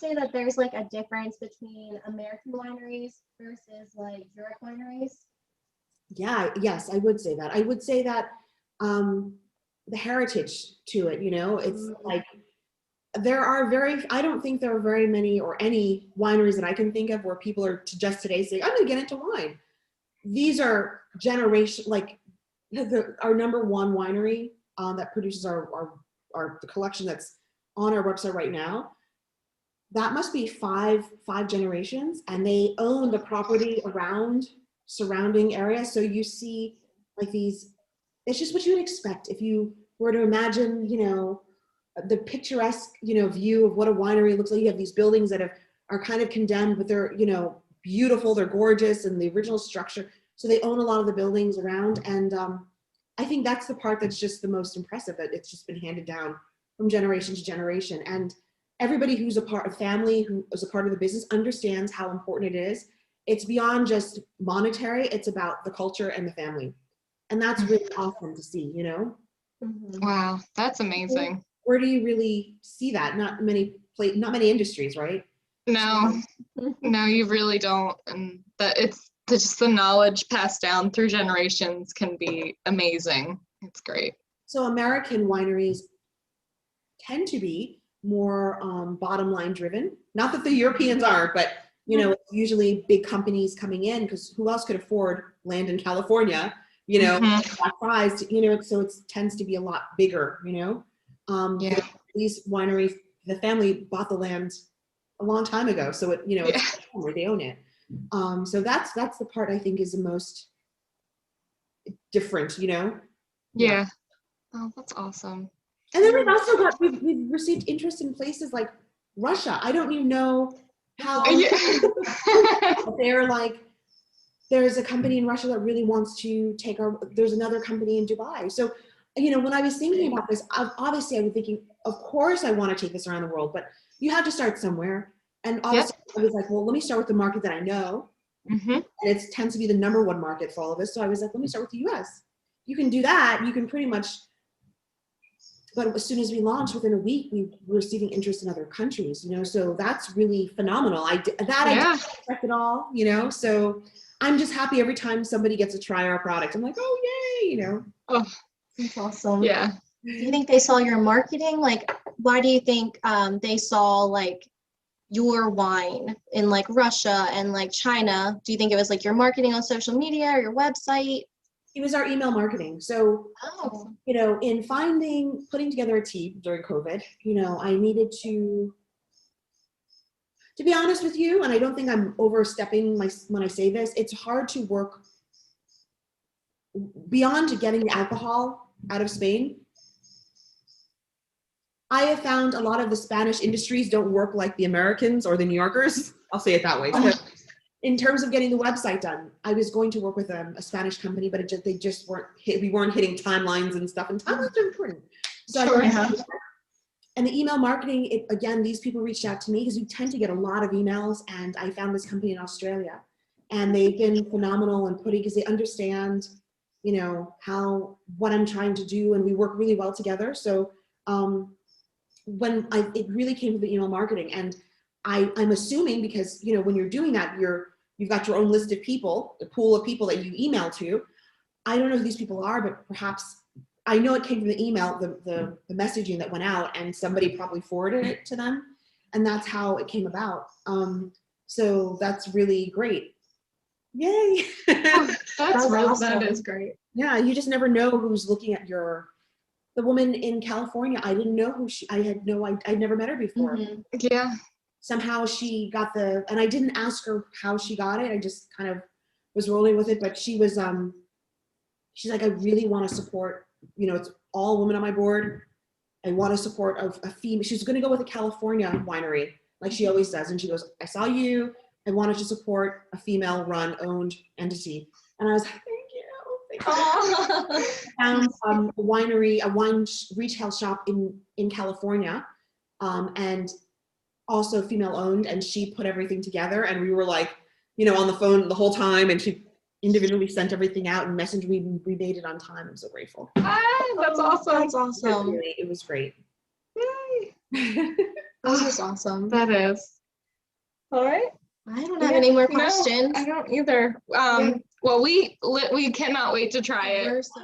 say that there's like a difference between American wineries versus like Europe wineries? Yeah, yes, I would say that. I would say that the heritage to it, you know, it's like I don't think there are very many or any wineries that I can think of where people are to just today saying, I'm gonna get into wine. These are generation, like our number one winery that produces the collection that's on our website right now. That must be five generations, and they own the property around surrounding areas. So you see like these, it's just what you would expect if you were to imagine, you know, the picturesque, you know, view of what a winery looks like. You have these buildings that are kind of condemned, but they're, you know, beautiful, they're gorgeous, and the original structure. So they own a lot of the buildings around. And I think that's the part that's just the most impressive, that it's just been handed down from generation to generation. And everybody who's a part of family, who is a part of the business, understands how important it is. It's beyond just monetary, it's about the culture and the family. And that's really awesome to see, you know? Wow, that's amazing. Where do you really see that? Not many industries, right? No, no, you really don't. And that it's just the knowledge passed down through generations can be amazing. It's great. So American wineries tend to be more bottom line driven. Not that the Europeans aren't, but you know, it's usually big companies coming in, because who else could afford land in California, you know, that size, you know, so it tends to be a lot bigger, you know. Yeah. These wineries, the family bought the land a long time ago, so it, you know, it's where they own it. So that's the part I think is the most different, you know. Yeah. Oh, that's awesome. And then we've received interest in places like Russia. I don't even know how. They're like, there's a company in Russia that really wants to take there's another company in Dubai. So, you know, when I was thinking about this, obviously I was thinking, of course I want to take this around the world, but you have to start somewhere. And obviously I was like, well, let me start with the market that I know. And it tends to be the number one market for all of us. So I was like, let me start with the US. You can do that. You can pretty much. But as soon as we launched, within a week, we were receiving interest in other countries, you know, so that's really phenomenal. I didn't expect at all, you know, so I'm just happy every time somebody gets to try our product. I'm like, oh, yay, you know. Oh, that's awesome. Yeah. Do you think they saw your marketing? Like, why do you think they saw like your wine in like Russia and like China? Do you think it was like your marketing on social media or your website? It was our email marketing. So, you know, in putting together a team during COVID, you know, I needed to be honest with you, and I don't think I'm overstepping when I say this, it's hard to work beyond getting the alcohol out of Spain. I have found a lot of the Spanish industries don't work like the Americans or the New Yorkers. I'll say it that way. So, in terms of getting the website done, I was going to work with a Spanish company, but they just weren't. We weren't hitting timelines and stuff, and timelines are important. So and the email marketing, again, these people reached out to me because we tend to get a lot of emails, and I found this company in Australia, and they've been phenomenal in because they understand, you know, what I'm trying to do, and we work really well together. So it really came to the email marketing, and I'm assuming, because, you know, when you're doing that, you've got your own list of people, the pool of people that you email to. I don't know who these people are, but perhaps I know it came from the email, the messaging that went out, and somebody probably forwarded it to them, and that's how it came about. So that's really great. Yay! That's awesome. That is great. Yeah, you just never know who's looking at the woman in California. I didn't know who I'd never met her before. Yeah. Somehow she got and I didn't ask her how she got it. I just kind of was rolling with it, but she was, she's like, I really want to support, you know, it's all women on my board. I want to support a female. She's going to go with a California winery, like she always does. And she goes, I saw you. I wanted to support a female run owned entity. And I was like, thank you. I found a wine retail shop in California, and also female owned, and she put everything together, and we were like, you know, on the phone the whole time, and she individually sent everything out and messaged me. We made it on time. I'm so grateful. That's awesome. That's awesome. It was great. Yay. This is awesome. That is. All right. I don't have any more questions. No, I don't either. Well, we cannot wait to try it. We're so